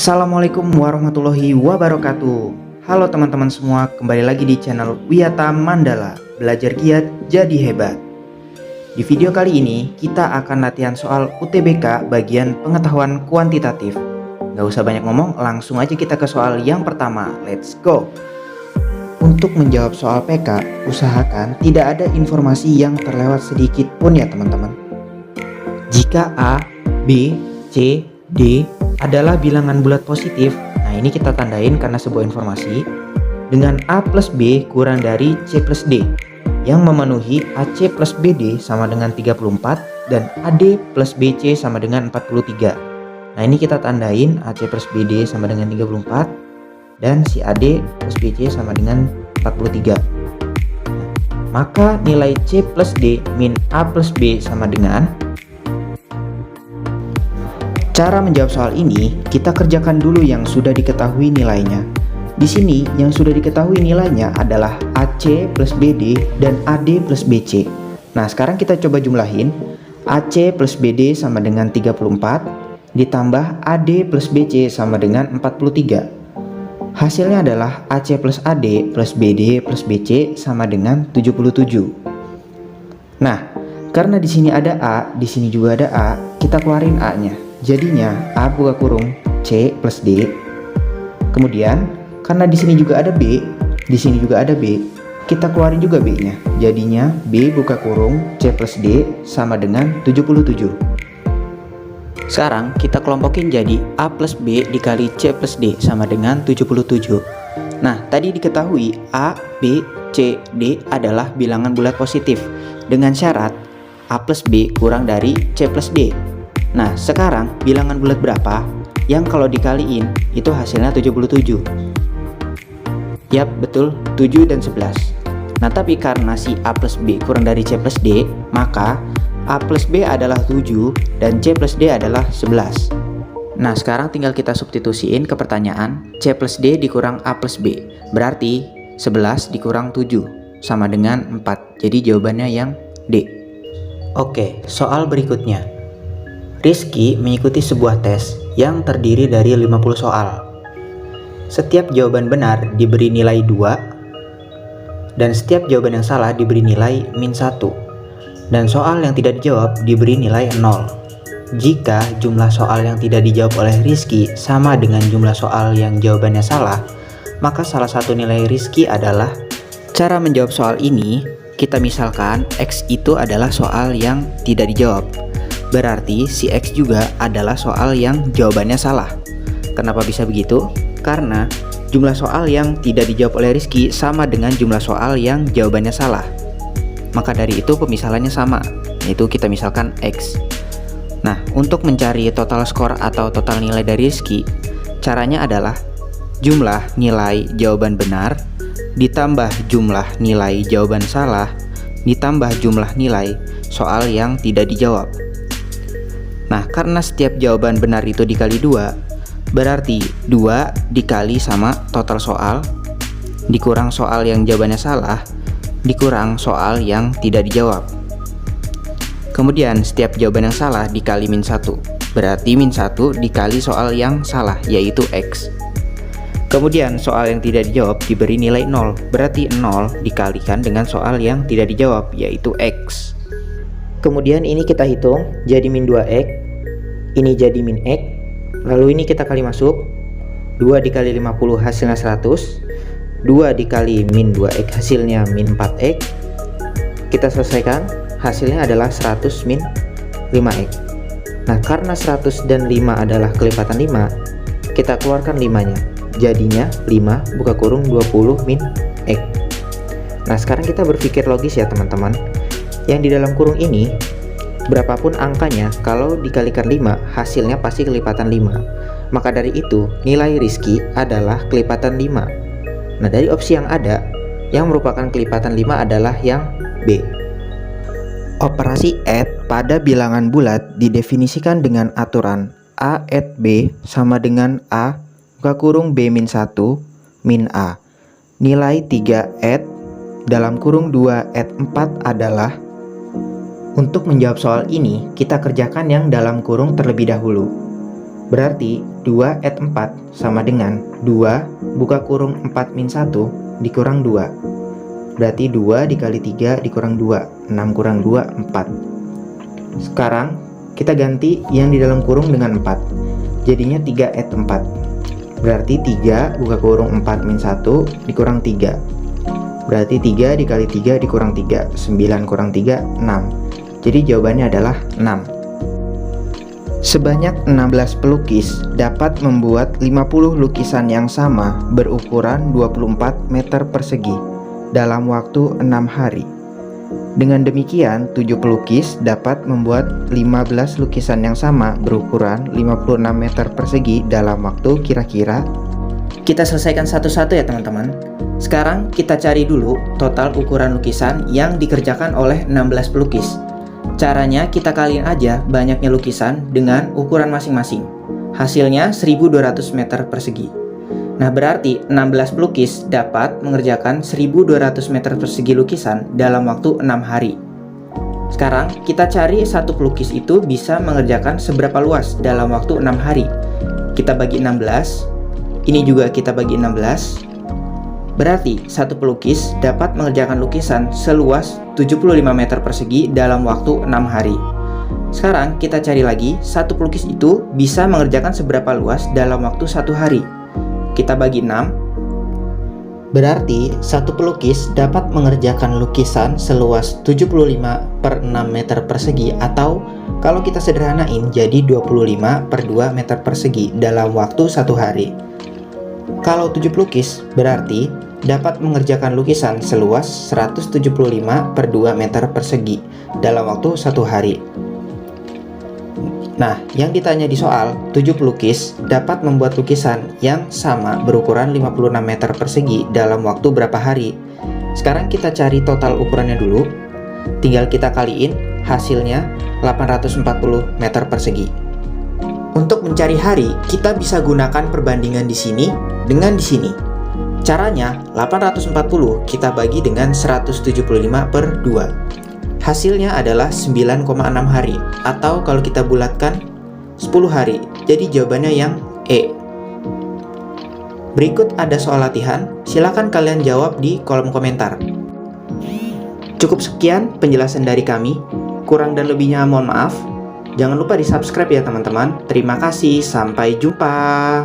Assalamualaikum warahmatullahi wabarakatuh. Halo teman-teman semua, kembali lagi di channel Wiyata Mandala, belajar giat jadi hebat. Di video kali ini kita akan latihan soal UTBK bagian pengetahuan kuantitatif. Gak usah banyak ngomong, langsung aja kita ke soal yang pertama. Let's go. Untuk menjawab soal PK, usahakan tidak ada informasi yang terlewat sedikit pun ya teman-teman. Jika A, B, C, D adalah bilangan bulat positif, nah ini kita tandain karena sebuah informasi, dengan A plus B kurang dari C plus D, yang memenuhi AC plus BD sama dengan 34 dan AD plus BC sama dengan 43. Nah ini kita tandain AC plus BD sama dengan 34 dan si AD plus BC sama dengan 43. Maka nilai C plus D min A plus B sama dengan. Cara menjawab soal ini, kita kerjakan dulu yang sudah diketahui nilainya. Di sini yang sudah diketahui nilainya adalah AC plus BD dan AD plus BC. Nah, sekarang kita coba jumlahin. AC plus BD sama dengan 34 ditambah AD plus BC sama dengan 43. Hasilnya adalah AC plus AD plus BD plus BC sama dengan 77. Nah, karena di sini ada A, di sini juga ada A, kita keluarin A-nya. Jadinya A buka kurung C plus D. Kemudian karena di sini juga ada B, di sini juga ada B, kita keluarin juga B-nya. Jadinya B buka kurung C plus D sama dengan 77. Sekarang kita kelompokin jadi A plus B dikali C plus D sama dengan 77. Nah, tadi diketahui A, B, C, D adalah bilangan bulat positif dengan syarat A plus B kurang dari C plus D. Nah, sekarang bilangan bulat berapa yang kalau dikaliin itu hasilnya 77? Yap, betul, 7 dan 11. Nah, tapi karena si A plus B kurang dari C plus D, maka A plus B adalah 7 dan C plus D adalah 11. Nah, sekarang tinggal kita substitusiin ke pertanyaan C plus D dikurang A plus B. Berarti 11 dikurang 7 sama dengan 4. Jadi jawabannya yang D. Oke, soal berikutnya. Rizky mengikuti sebuah tes yang terdiri dari 50 soal. Setiap jawaban benar diberi nilai 2 dan setiap jawaban yang salah diberi nilai -1. Dan soal yang tidak dijawab diberi nilai 0. Jika jumlah soal yang tidak dijawab oleh Rizky sama dengan jumlah soal yang jawabannya salah, maka salah satu nilai Rizky adalah. Cara menjawab soal ini, kita misalkan X itu adalah soal yang tidak dijawab. Berarti si X juga adalah soal yang jawabannya salah. Kenapa bisa begitu? Karena jumlah soal yang tidak dijawab oleh Rizky sama dengan jumlah soal yang jawabannya salah. Maka dari itu pemisalannya sama, yaitu kita misalkan X. Nah, untuk mencari total skor atau total nilai dari Rizky, caranya adalah jumlah nilai jawaban benar ditambah jumlah nilai jawaban salah ditambah jumlah nilai soal yang tidak dijawab. Nah, karena setiap jawaban benar itu dikali 2, berarti 2 dikali sama total soal, dikurang soal yang jawabannya salah, dikurang soal yang tidak dijawab. Kemudian setiap jawaban yang salah dikali -1, berarti -1 dikali soal yang salah, yaitu X. Kemudian soal yang tidak dijawab diberi nilai 0, berarti 0 dikalikan dengan soal yang tidak dijawab, yaitu X. Kemudian ini kita hitung jadi -2x, ini jadi -x, lalu ini kita kali masuk, 2 dikali 50 hasilnya 100, 2 dikali -2x hasilnya -4x, kita selesaikan, hasilnya adalah 100 -5x. Nah, karena 100 dan 5 adalah kelipatan 5, kita keluarkan 5-nya, jadinya 5 buka kurung 20 -x. Nah, sekarang kita berpikir logis ya teman-teman. Yang di dalam kurung ini, berapapun angkanya, kalau dikalikan 5, hasilnya pasti kelipatan 5. Maka dari itu, nilai Rizky adalah kelipatan 5. Nah, dari opsi yang ada, yang merupakan kelipatan 5 adalah yang B. Operasi add pada bilangan bulat didefinisikan dengan aturan A add B sama dengan A buka kurung B min 1 min A. Nilai 3 add dalam kurung 2 add 4 adalah. Untuk menjawab soal ini, kita kerjakan yang dalam kurung terlebih dahulu. Berarti 2 add 4 sama dengan 2 buka kurung 4 min 1 dikurang 2. Berarti 2 dikali 3 dikurang 2, 6 kurang 2, 4. Sekarang kita ganti yang di dalam kurung dengan 4. Jadinya 3 add 4. Berarti 3 buka kurung 4 min 1 dikurang 3. Berarti 3 dikali 3 dikurang 3, 9 kurang 3, 6. Jadi jawabannya adalah 6. Sebanyak 16 pelukis dapat membuat 50 lukisan yang sama berukuran 24 meter persegi dalam waktu 6 hari. Dengan demikian, 7 pelukis dapat membuat 15 lukisan yang sama berukuran 56 meter persegi dalam waktu kira-kira. Kita selesaikan satu-satu ya teman-teman. Sekarang kita cari dulu total ukuran lukisan yang dikerjakan oleh 16 pelukis. Caranya kita kaliin aja banyaknya lukisan dengan ukuran masing-masing. Hasilnya 1200 meter persegi. Nah, berarti 16 pelukis dapat mengerjakan 1200 meter persegi lukisan dalam waktu 6 hari. Sekarang kita cari satu pelukis itu bisa mengerjakan seberapa luas dalam waktu 6 hari. Kita bagi 16. Ini juga kita bagi 16. Berarti satu pelukis dapat mengerjakan lukisan seluas 75 meter persegi dalam waktu 6 hari. Sekarang kita cari lagi satu pelukis itu bisa mengerjakan seberapa luas dalam waktu 1 hari. Kita bagi 6. Berarti satu pelukis dapat mengerjakan lukisan seluas 75 per 6 meter persegi, atau kalau kita sederhanain jadi 25 per 2 meter persegi dalam waktu 1 hari. Kalau 7 pelukis berarti dapat mengerjakan lukisan seluas 175 per 2 meter persegi dalam waktu 1 hari. Nah, yang ditanya di soal, 7 pelukis dapat membuat lukisan yang sama berukuran 56 meter persegi dalam waktu berapa hari? Sekarang kita cari total ukurannya dulu. Tinggal kita kaliin, hasilnya 840 meter persegi. Untuk mencari hari, kita bisa gunakan perbandingan di sini dengan di sini. Caranya, 840 kita bagi dengan 175 per 2. Hasilnya adalah 9,6 hari, atau kalau kita bulatkan 10 hari. Jadi jawabannya yang E. Berikut ada soal latihan, silakan kalian jawab di kolom komentar. Cukup sekian penjelasan dari kami, kurang dan lebihnya mohon maaf. Jangan lupa di subscribe ya teman-teman. Terima kasih, sampai jumpa.